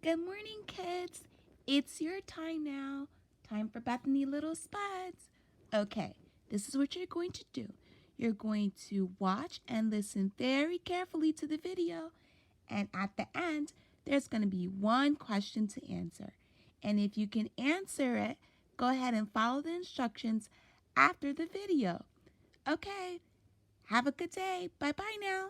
Good morning, kids. It's your time now. Time for Bethany Little Spuds. Okay, this is what you're going to do. You're going to watch and listen very carefully to the video. And at the end, there's going to be one question to answer. And if you can answer it, go ahead and follow the instructions after the video. Okay, have a good day. Bye-bye now.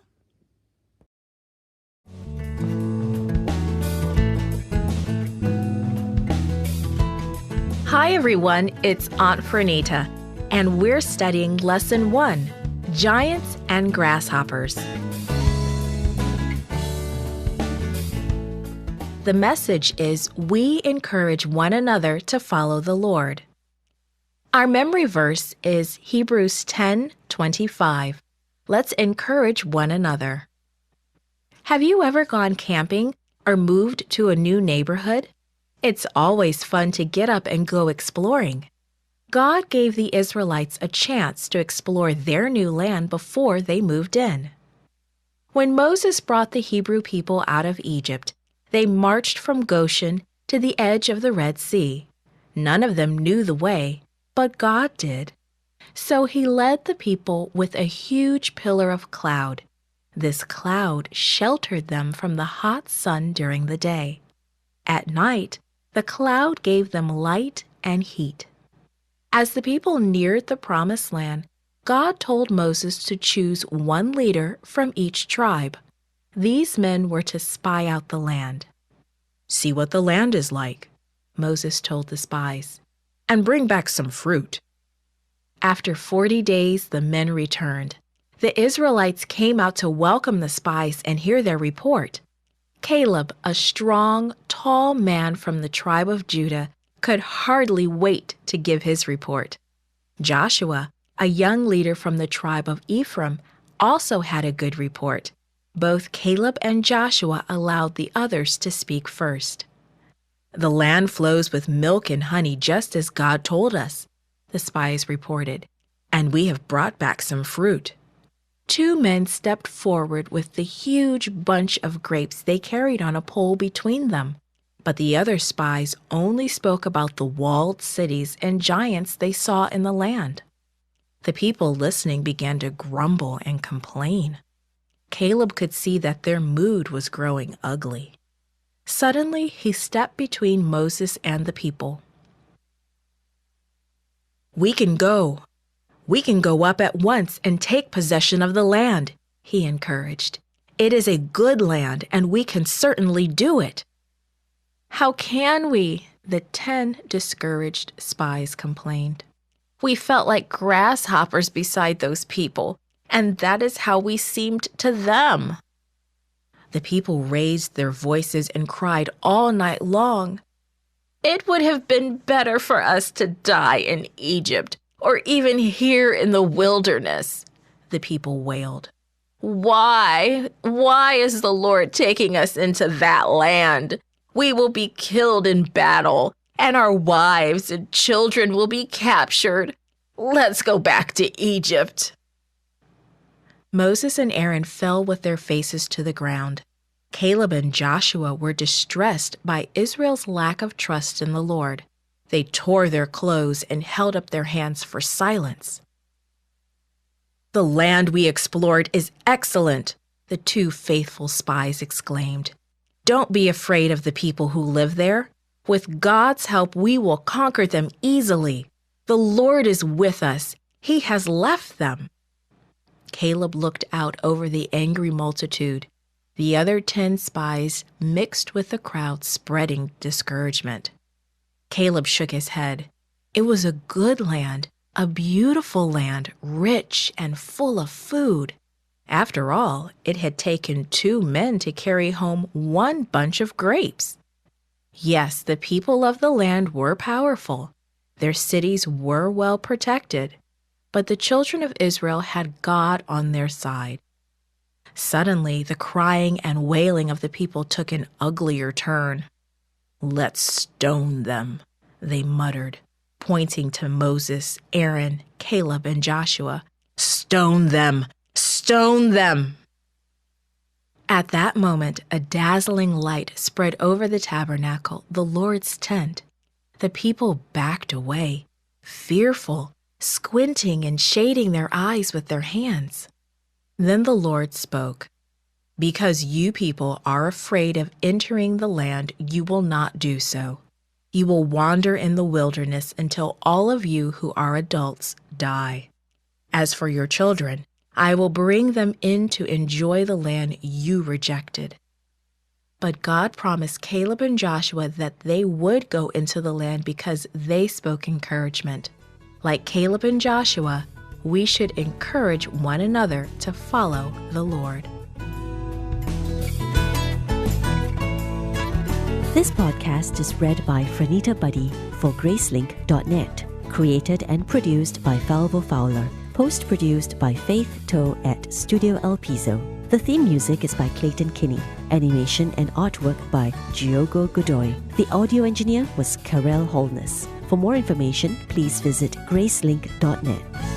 Hi everyone, it's Aunt Fernita, and we're studying Lesson 1, Giants and Grasshoppers. The message is we encourage one another to follow the Lord. Our memory verse is Hebrews 10:25. Let's encourage one another. Have you ever gone camping or moved to a new neighborhood? It's always fun to get up and go exploring. God gave the Israelites a chance to explore their new land before they moved in. When Moses brought the Hebrew people out of Egypt, they marched from Goshen to the edge of the Red Sea. None of them knew the way, but God did. So he led the people with a huge pillar of cloud. This cloud sheltered them from the hot sun during the day. At night, the cloud gave them light and heat. As the people neared the Promised Land, God told Moses to choose one leader from each tribe. These men were to spy out the land. "See what the land is like," Moses told the spies, "and bring back some fruit." After 40 days, the men returned. The Israelites came out to welcome the spies and hear their report. Caleb, a strong, tall man from the tribe of Judah, could hardly wait to give his report. Joshua, a young leader from the tribe of Ephraim, also had a good report. Both Caleb and Joshua allowed the others to speak first. "The land flows with milk and honey just as God told us," the spies reported, "and we have brought back some fruit." Two men stepped forward with the huge bunch of grapes they carried on a pole between them, but the other spies only spoke about the walled cities and giants they saw in the land. The people listening began to grumble and complain. Caleb could see that their mood was growing ugly. Suddenly, he stepped between Moses and the people. "We can go. We can go up at once and take possession of the land," he encouraged. "It is a good land, and we can certainly do it." "How can we?" the 10 discouraged spies complained. "We felt like grasshoppers beside those people, and that is how we seemed to them." The people raised their voices and cried all night long. "It would have been better for us to die in Egypt, or even here in the wilderness," the people wailed. Why is the Lord taking us into that land? We will be killed in battle, and our wives and children will be captured. Let's go back to Egypt." Moses and Aaron fell with their faces to the ground. Caleb and Joshua were distressed by Israel's lack of trust in the Lord. They tore their clothes and held up their hands for silence. "The land we explored is excellent," the 2 faithful spies exclaimed. "Don't be afraid of the people who live there. With God's help, we will conquer them easily. The Lord is with us. He has left them." Caleb looked out over the angry multitude. The other 10 spies mixed with the crowd, spreading discouragement. Caleb shook his head. It was a good land, a beautiful land, rich and full of food. After all, it had taken 2 men to carry home 1 bunch of grapes. Yes, the people of the land were powerful. Their cities were well protected, but the children of Israel had God on their side. Suddenly, the crying and wailing of the people took an uglier turn. "Let's stone them," they muttered, pointing to Moses, Aaron, Caleb, and Joshua. "Stone them! Stone them!" At that moment, a dazzling light spread over the tabernacle, the Lord's tent. The people backed away, fearful, squinting and shading their eyes with their hands. Then the Lord spoke. Because you people are afraid of entering the land, you will not do so. You will wander in the wilderness until all of you who are adults die. As for your children, I will bring them in to enjoy the land you rejected. But God promised Caleb and Joshua that they would go into the land because they spoke encouragement. Like Caleb and Joshua, we should encourage one another to follow the Lord. This podcast is read by Franita Buddy for Gracelink.net. Created and produced by Falvo Fowler. Post-produced by Faith Toe at Studio El Piso. The theme music is by Clayton Kinney. Animation and artwork by Giogo Godoy. The audio engineer was Karel Holness. For more information, please visit Gracelink.net.